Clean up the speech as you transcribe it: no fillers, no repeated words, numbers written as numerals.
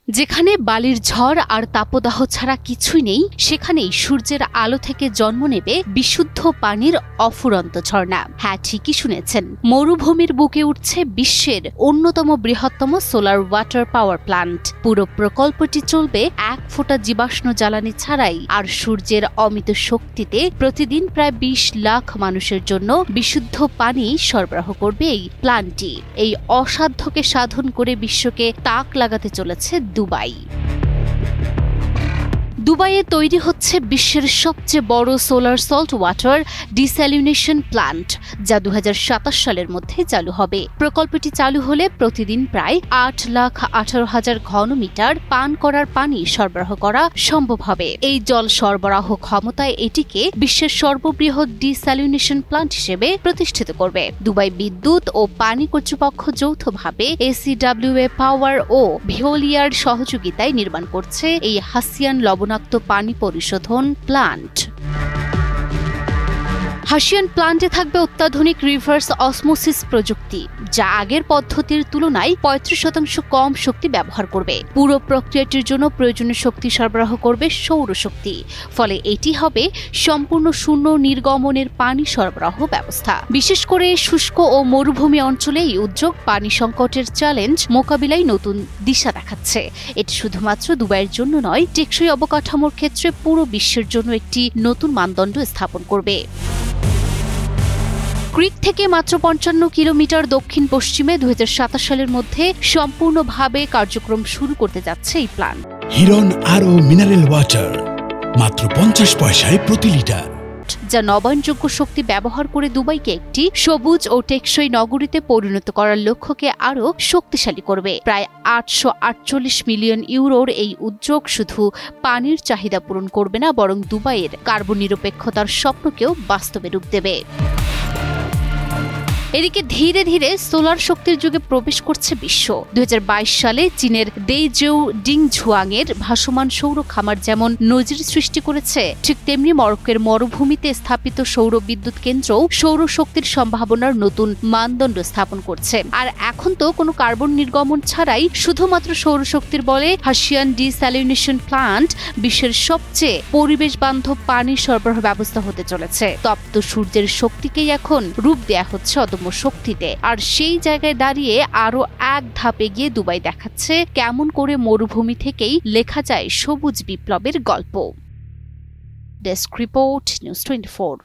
যেখানে বালির ঝড় আর তাপদাহ ছাড়া কিছুই নেই, সেখানেই সূর্যের আলো থেকে জন্ম নেবে বিশুদ্ধ পানির অফুরন্ত ঝর্ণা। হ্যাঁ, ঠিকই শুনেছেন, মরুভূমির বুকে উঠছে বিশ্বের অন্যতম বৃহত্তম সোলার ওয়াটার পাওয়ার প্ল্যান্ট। পুরো প্রকল্পটি চলবে 1 ফোঁটা জীবাশ্ম জ্বালানি ছাড়াই, আর সূর্যের অমিত শক্তিতে প্রতিদিন প্রায় 20 লাখ মানুষের জন্য বিশুদ্ধ পানি সরবরাহ করবে এই প্ল্যান্টটি। এই অসাধ্যকে সাধন করে বিশ্বকে তাক লাগাতে চলেছে দুবাইয়ে তৈরি হচ্ছে বিশ্বের সবচেয়ে বড় solar salt water desalination plant, যা 2027 সালের মধ্যে চালু হবে। প্রকল্পটি চালু হলে প্রতিদিন প্রায় 8,18,000 ঘনমিটার পান করার পানি সরবরাহ করা সম্ভব হবে। এই জল সরবরাহ ক্ষমতায় এটিকে বিশ্বের সর্ববৃহৎ ডিস্যালিনেশন প্ল্যান্ট হিসেবে প্রতিষ্ঠিত করবে। দুবাই বিদ্যুৎ ও পানি কর্তৃপক্ষ যৌথভাবে ACWA পাওয়ার ও ভিওলিয়ার সহযোগিতায় নির্মাণ করছে এই হাসিয়ান লবণাক্ত পানি পরিশোধন প্ল্যান্ট। হাসিয়ান প্ল্যান্টে থাকবে অত্যাধুনিক রিভার্স অসমোসিস প্রযুক্তি, যা আগের পদ্ধতির তুলনায় 35% কম শক্তি ব্যবহার করবে। পুরো প্রক্রিয়াটির জন্য প্রয়োজনীয় শক্তি সরবরাহ করবে সৌরশক্তি, ফলে এটি হবে সম্পূর্ণ শূন্য নির্গমনের পানি সরবরাহ ব্যবস্থা। বিশেষ করে শুষ্ক ও মরুভূমি অঞ্চলে এই উদ্যোগ পানি সংকটের চ্যালেঞ্জ মোকাবিলায় নতুন দিশা দেখাচ্ছে। এটি শুধুমাত্র দুবাইয়ের জন্য নয়, টেকসই অবকাঠামোর ক্ষেত্রে পুরো বিশ্বের জন্য একটি নতুন মানদণ্ড স্থাপন করবে। ক্রিক থেকে মাত্র 55 কিলোমিটার দক্ষিণ পশ্চিমে 2027 সালের মধ্যে সম্পূর্ণভাবে কার্যক্রম শুরু করতে যাচ্ছে এই প্ল্যান্ট। হিরন আরও মিনারেল ওয়াটার মাত্র 50 পয়সায় প্রতি লিটার, যা নবায়নযোগ্য শক্তি ব্যবহার করে দুবাইকে একটি সবুজ ও টেকসই নগরীতে পরিণত করার লক্ষ্যকে আরও শক্তিশালী করবে। প্রায় 848 মিলিয়ন ইউরোর এই উদ্যোগ শুধু পানির চাহিদা পূরণ করবে না, বরং দুবাইয়ের কার্বন নিরপেক্ষতার স্বপ্নকেও বাস্তবে রূপ দেবে। এদিকে ধীরে ধীরে সোলার শক্তির যুগে প্রবেশ করছে বিশ্ব। 2022 সালে চীনের দেইজৌ ডিংঝুয়াংয়ের ভাসমান সৌর খামার যেমন নজির সৃষ্টি করেছে, ঠিক তেমনি মরক্কোর মরুভূমিতে স্থাপিত সৌর বিদ্যুৎ কেন্দ্রও সৌরশক্তির সম্ভাবনার নতুন মানদণ্ড স্থাপন করছে। আর এখন তো কোনো কার্বন নির্গমন ছাড়াই শুধুমাত্র সৌরশক্তির বলে হাসিয়ান ডিস্যালিনেশন প্ল্যান্ট বিশ্বের সবচেয়ে পরিবেশ বান্ধব পানি সরবরাহ ব্যবস্থা হতে চলেছে। তপ্ত সূর্যের শক্তিকেই এখন রূপ দেয়া হচ্ছে অদম্য শক্তিতে। আর সেই জায়গায় দাঁড়িয়ে আরো এক ধাপ এগিয়ে দুবাই দেখাচ্ছে কেমন করে মরুভূমি থেকেই লেখা যায় সবুজ বিপ্লবের গল্প। Desk report, news 24।